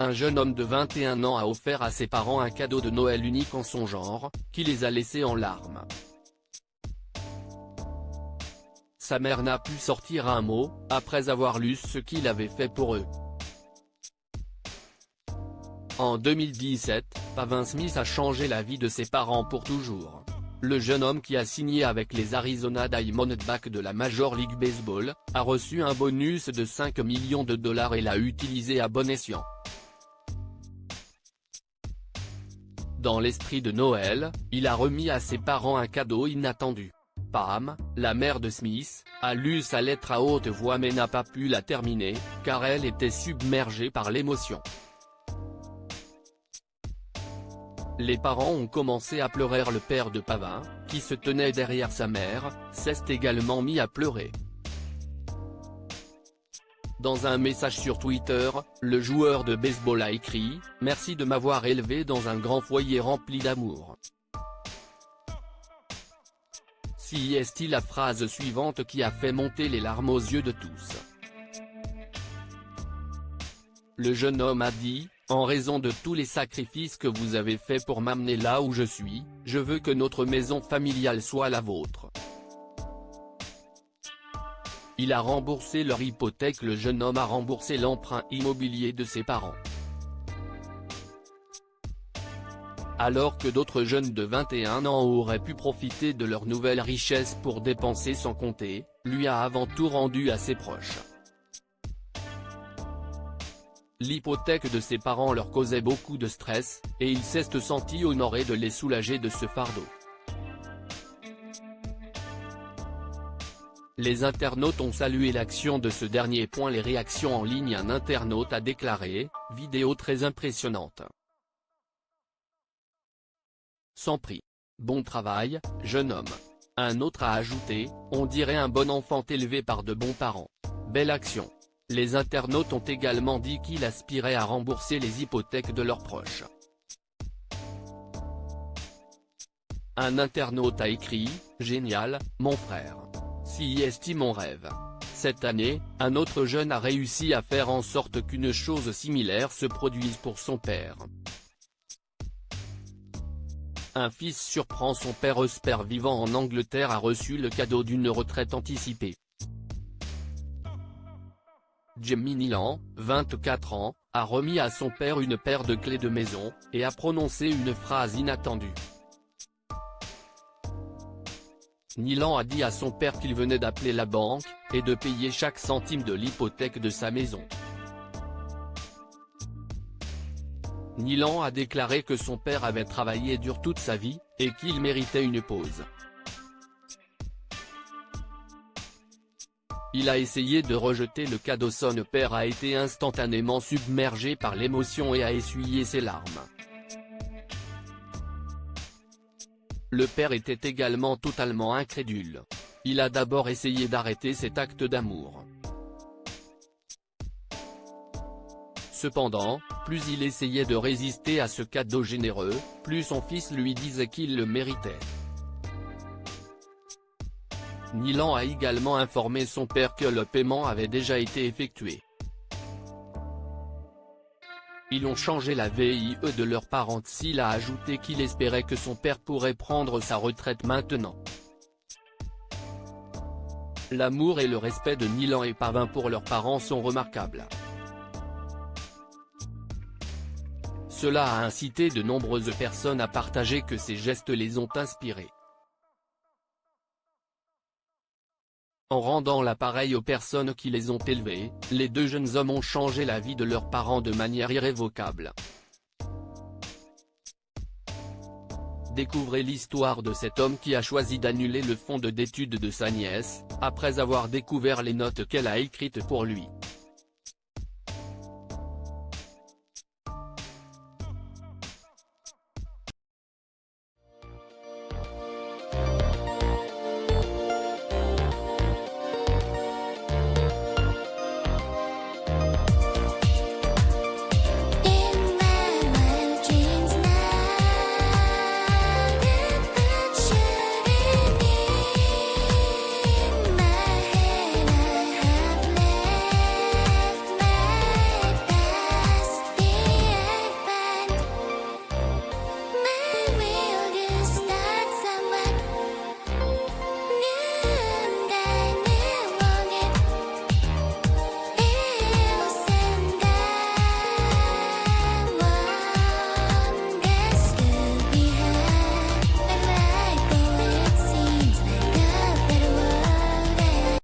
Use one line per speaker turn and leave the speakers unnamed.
Un jeune homme de 21 ans a offert à ses parents un cadeau de Noël unique en son genre, qui les a laissés en larmes. Sa mère n'a pu sortir un mot, après avoir lu ce qu'il avait fait pour eux. En 2017, Pavin Smith a changé la vie de ses parents pour toujours. Le jeune homme qui a signé avec les Arizona Diamondbacks de la Major League Baseball, a reçu un bonus de 5 millions de dollars et l'a utilisé à bon escient. Dans l'esprit de Noël, il a remis à ses parents un cadeau inattendu. Pam, la mère de Smith, a lu sa lettre à haute voix mais n'a pas pu la terminer, car elle était submergée par l'émotion. Les parents ont commencé à pleurer. Le père de Pavin, qui se tenait derrière sa mère, s'est également mis à pleurer. Dans un message sur Twitter, le joueur de baseball a écrit « Merci de m'avoir élevé dans un grand foyer rempli d'amour ». C'est la phrase suivante qui a fait monter les larmes aux yeux de tous. Le jeune homme a dit « En raison de tous les sacrifices que vous avez faits pour m'amener là où je suis, je veux que notre maison familiale soit la vôtre ». Il a remboursé leur hypothèque. Le jeune homme a remboursé l'emprunt immobilier de ses parents. Alors que d'autres jeunes de 21 ans auraient pu profiter de leur nouvelle richesse pour dépenser sans compter, lui a avant tout rendu à ses proches. L'hypothèque de ses parents leur causait beaucoup de stress, et il s'est senti honoré de les soulager de ce fardeau. Les internautes ont salué l'action de ce dernier. Les réactions en ligne. Un internaute a déclaré « Vidéo très impressionnante. Sans prix. Bon travail, jeune homme ». Un autre a ajouté « On dirait un bon enfant élevé par de bons parents. Belle action ». Les internautes ont également dit qu'il aspirait à rembourser les hypothèques de leurs proches. Un internaute a écrit « Génial, mon frère. C'est mon rêve ». Cette année, un autre jeune a réussi à faire en sorte qu'une chose similaire se produise pour son père. Un fils surprend son père. Père vivant en Angleterre a reçu le cadeau d'une retraite anticipée. Jamie Nilan, 24 ans, a remis à son père une paire de clés de maison, et a prononcé une phrase inattendue. Nilan a dit à son père qu'il venait d'appeler la banque, et de payer chaque centime de l'hypothèque de sa maison. Nilan a déclaré que son père avait travaillé dur toute sa vie, et qu'il méritait une pause. Il a essayé de rejeter le cadeau. Son père a été instantanément submergé par l'émotion et a essuyé ses larmes. Le père était également totalement incrédule. Il a d'abord essayé d'arrêter cet acte d'amour. Cependant, plus il essayait de résister à ce cadeau généreux, plus son fils lui disait qu'il le méritait. Nilan a également informé son père que le paiement avait déjà été effectué. Ils ont changé la vie de leurs parents. Il a ajouté qu'il espérait que son père pourrait prendre sa retraite maintenant. L'amour et le respect de Nilan et Pavin pour leurs parents sont remarquables. Cela a incité de nombreuses personnes à partager que ces gestes les ont inspirés. En rendant l'appareil aux personnes qui les ont élevés, les deux jeunes hommes ont changé la vie de leurs parents de manière irrévocable. Découvrez l'histoire de cet homme qui a choisi d'annuler le fonds d'études de sa nièce, après avoir découvert les notes qu'elle a écrites pour lui.